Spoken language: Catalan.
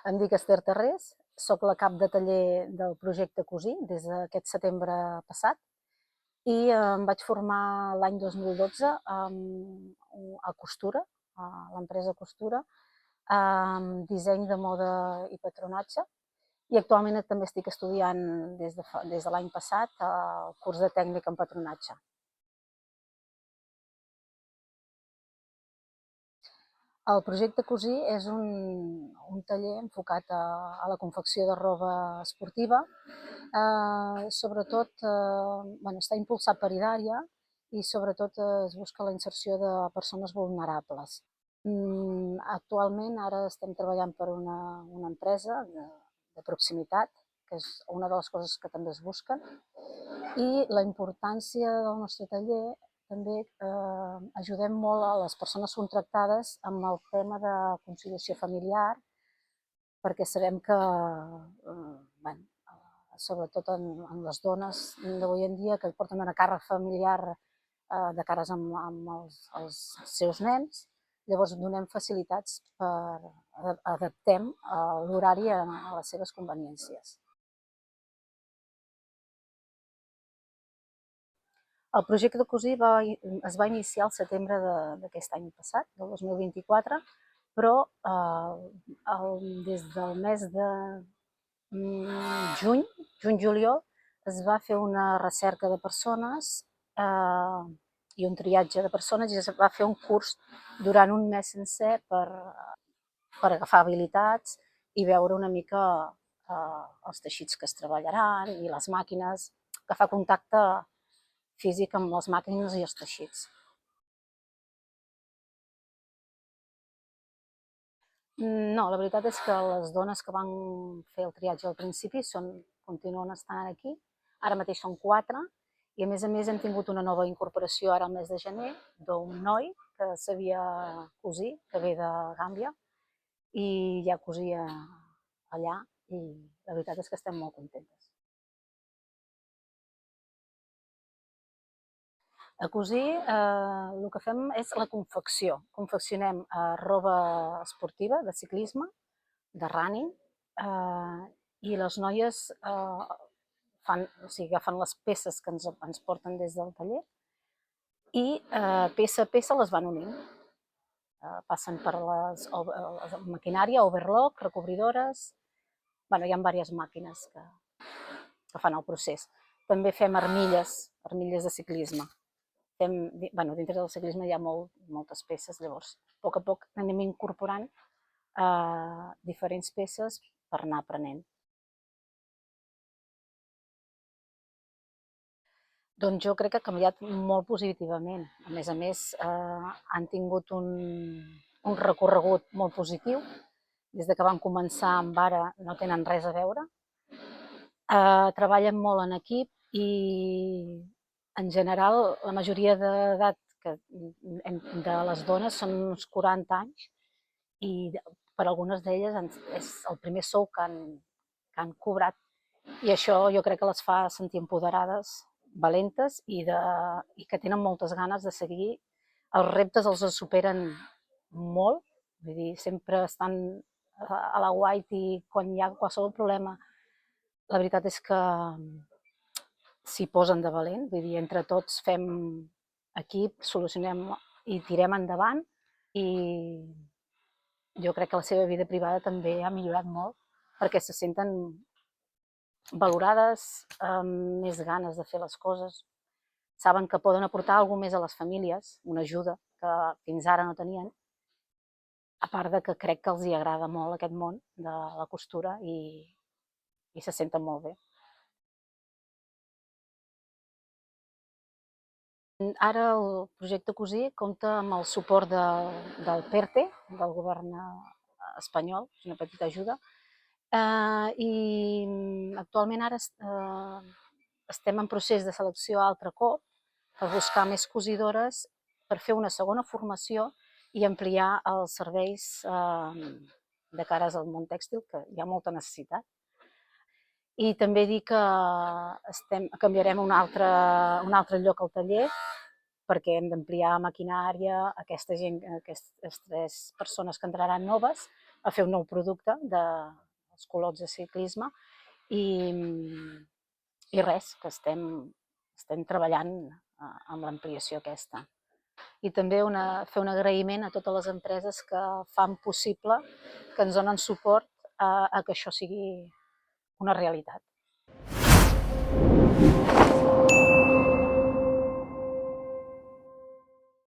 Em dic Esther Terrés, soc la cap de taller del projecte Cosí des d'aquest setembre passat i em vaig formar l'any 2012 a Costura, a l'empresa Costura, amb disseny de moda i patronatge, i actualment també estic estudiant des de l'any passat el curs de tècnic en patronatge. El projecte Cosí és un taller enfocat a la confecció de roba esportiva. Sobretot està impulsat per Idària i sobretot es busca la inserció de persones vulnerables. Actualment ara estem treballant per una empresa de proximitat, que és una de les coses que també es busquen, i la importància del nostre taller també ajudem molt a les persones contractades amb el tema de conciliació familiar, perquè sabem que, sobretot en les dones d'avui en dia, que porten una càrrega familiar de cares amb els seus nens, llavors donem facilitats adaptem l'horari a les seves conveniències. El projecte de Cosí es va iniciar al setembre d'aquest any passat, del 2024, però des del mes de juny-juliol, es va fer una recerca de persones i un triatge de persones i es va fer un curs durant un mes sencer per agafar habilitats i veure una mica els teixits que es treballaran i les màquines, agafar contacte físic amb les màquines i els teixits. No, la veritat és que les dones que van fer el triatge al principi continuen estant aquí. Ara mateix són 4 i a més hem tingut una nova incorporació ara al mes de gener d'un noi que sabia cosir, que ve de Gàmbia i ja cosia allà i la veritat és que estem molt contentes. A Cosí el que fem és la confecció. Confeccionem roba esportiva, de ciclisme, de running, i les noies agafen les peces que ens porten des del taller i peça a peça les van unint. Passen per la maquinària, overlock, recobridores. Hi ha diverses màquines que fan el procés. També fem armilles de ciclisme. Dintre del ciclisme hi ha moltes peces, llavors a poc anem incorporant diferents peces per anar aprenent. Doncs jo crec que ha canviat molt positivament. A més, han tingut un recorregut molt positiu. Des que van començar amb ara no tenen res a veure. Treballen molt en equip i en general, la majoria d'edat de les dones són uns 40 anys i per algunes d'elles és el primer sou que han cobrat i això jo crec que les fa sentir empoderades, valentes i que tenen moltes ganes de seguir. Els reptes els superen molt, vull dir, sempre estan a la guait i quan hi ha qualsevol problema, la veritat és que s'hi posen de valent, vull dir, entre tots fem equip, solucionem i tirem endavant i jo crec que la seva vida privada també ha millorat molt perquè se senten valorades, amb més ganes de fer les coses, saben que poden aportar alguna més a les famílies, una ajuda que fins ara no tenien, a part de que crec que els hi agrada molt aquest món de la costura i se senten molt bé. Ara el projecte Cosí compta amb el suport del PERTE, del govern espanyol, és una petita ajuda, i actualment ara estem en procés de selecció altre cop per buscar més cosidores per fer una segona formació i ampliar els serveis de cares al món tèxtil, que hi ha molta necessitat. I també dir que canviarem un altre lloc al taller perquè hem d'ampliar maquinària, aquestes 3 persones que entraran noves, a fer un nou producte dels colots de ciclisme i res, que estem treballant amb l'ampliació aquesta. I també fer un agraïment a totes les empreses que fan possible, que ens donen suport a que això sigui una realitat.